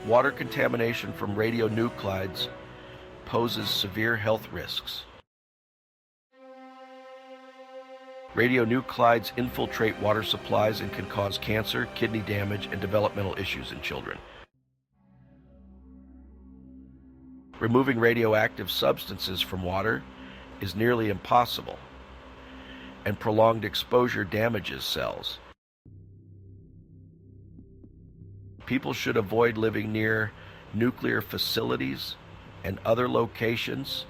Water contamination from radionuclides poses severe health risks. Radionuclides infiltrate water supplies and can cause cancer, kidney damage, and developmental issues in children. Removing radioactive substances from water is nearly impossible, and prolonged exposure damages cells. People should avoid living near nuclear facilities and other locations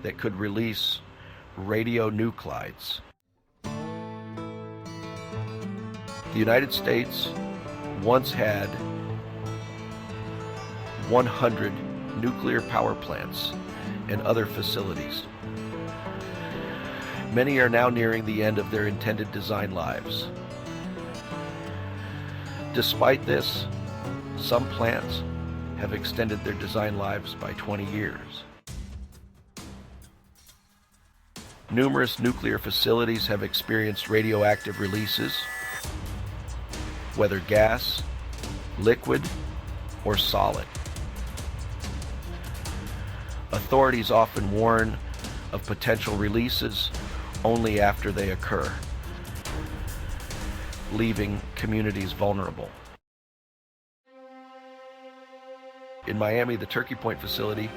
that could release radionuclides. The United States once had 100 nuclear power plants and other facilities. Many are now nearing the end of their intended design lives. Despite this, some plants have extended their design lives by 20 years. Numerous nuclear facilities have experienced radioactive releases, whether gas, liquid, or solid. Authorities often warn of potential releases only after they occur, leaving communities vulnerable. In Miami, the Turkey Point facility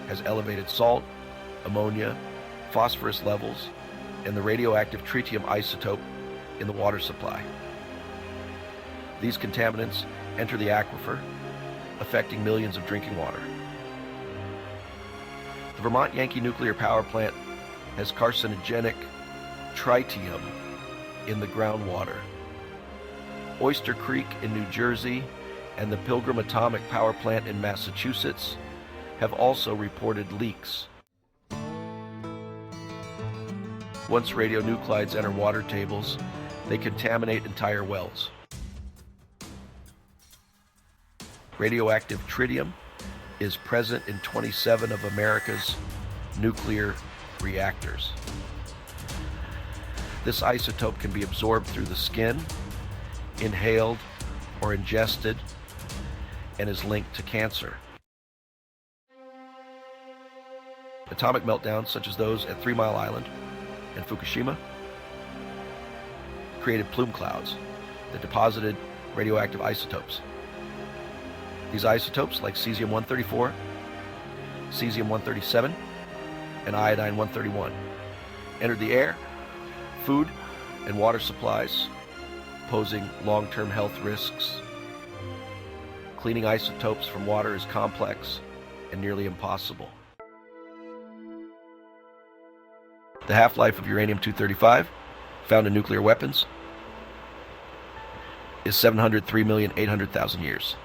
has elevated salt, ammonia, phosphorus levels, and the radioactive tritium isotope in the water supply. These contaminants enter the aquifer, affecting millions of drinking water. The Vermont Yankee Nuclear Power Plant has carcinogenic tritium in the groundwater. Oyster Creek in New Jersey and the Pilgrim Atomic Power Plant in Massachusetts have also reported leaks. Once radionuclides enter water tables, they contaminate entire wells. Radioactive tritium is present in 27 of America's nuclear reactors. This isotope can be absorbed through the skin, inhaled, or ingested, and is linked to cancer. Atomic meltdowns, such as those at 3 Mile Island and Fukushima, created plume clouds that deposited radioactive isotopes. These isotopes, like cesium-134, cesium-137, and iodine-131, entered the air, food, and water supplies, posing long-term health risks. Cleaning isotopes from water is complex and nearly impossible. The half-life of uranium-235, found in nuclear weapons, is 703,800,000 years.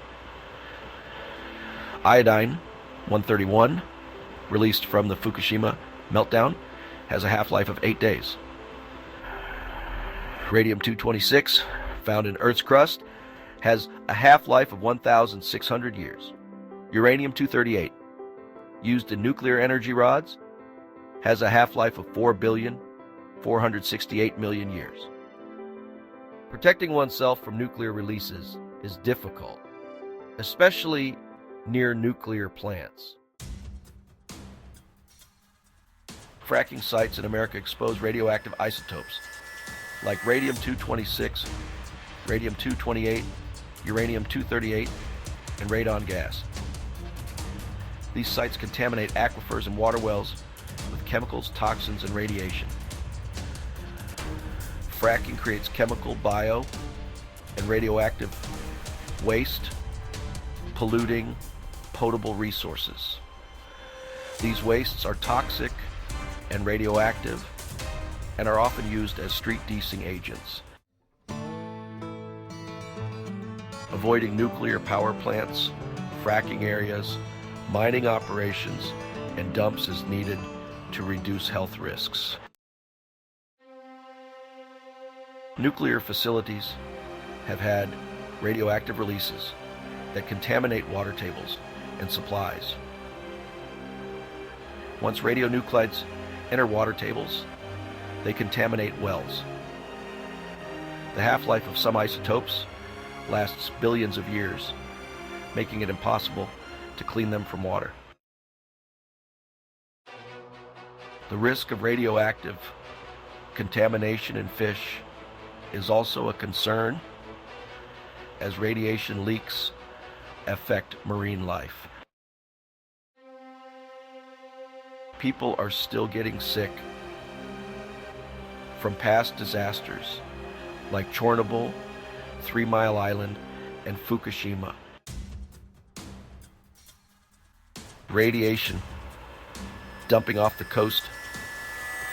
Iodine-131, released from the Fukushima meltdown, has a half-life of 8 days. Radium-226, found in Earth's crust, has a half-life of 1,600 years. Uranium-238, used in nuclear energy rods, has a half-life of 4,468,000,000 years. Protecting oneself from nuclear releases is difficult, especially near nuclear plants. Fracking sites in America expose radioactive isotopes like radium-226, radium-228, uranium-238, and radon gas. These sites contaminate aquifers and water wells with chemicals, toxins, and radiation. Fracking creates chemical, bio, and radioactive waste, polluting potable resources. These wastes are toxic and radioactive and are often used as street deicing agents. Avoiding nuclear power plants, fracking areas, mining operations, and dumps is needed to reduce health risks. Nuclear facilities have had radioactive releases that contaminate water tables and supplies. Once radionuclides enter water tables, they contaminate wells. The half-life of some isotopes lasts billions of years. making it impossible to clean them from water. The risk of radioactive contamination in fish is also a concern, as radiation leaks affect marine life. People are still getting sick from past disasters like Chernobyl, 3 Mile Island, and Fukushima. Radiation dumping off the coast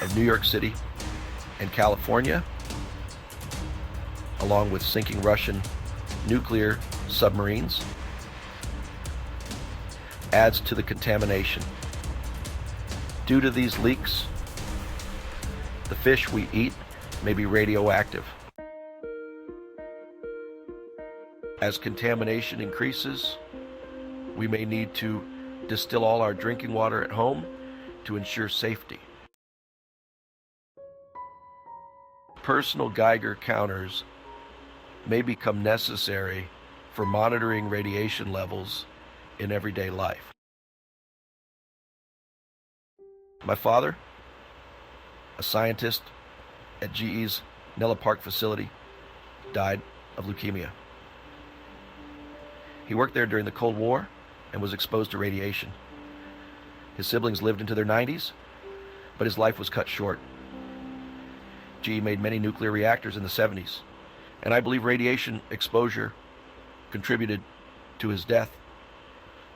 of New York City and California, along with sinking Russian nuclear submarines, adds to the contamination. Due to these leaks, the fish we eat may be radioactive. As contamination increases, we may need to distill all our drinking water at home to ensure safety. Personal Geiger counters may become necessary for monitoring radiation levels in everyday life. My father, a scientist at GE's Nella Park facility, died of leukemia. He worked there during the Cold War and was exposed to radiation. His siblings lived into their 90s, but his life was cut short. GE made many nuclear reactors in the 70s, and I believe radiation exposure contributed to his death.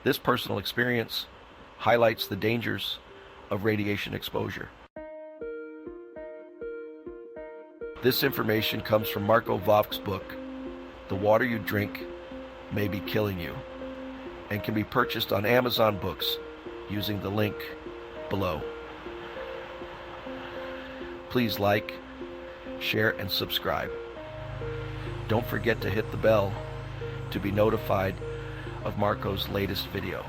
This personal experience highlights the dangers of radiation exposure. This information comes from Marko Vovk's book, The Water You Drink May Be Killing You, and can be purchased on Amazon Books using the link below. Please like, share, and subscribe. Don't forget to hit the bell to be notified of Marko's latest video.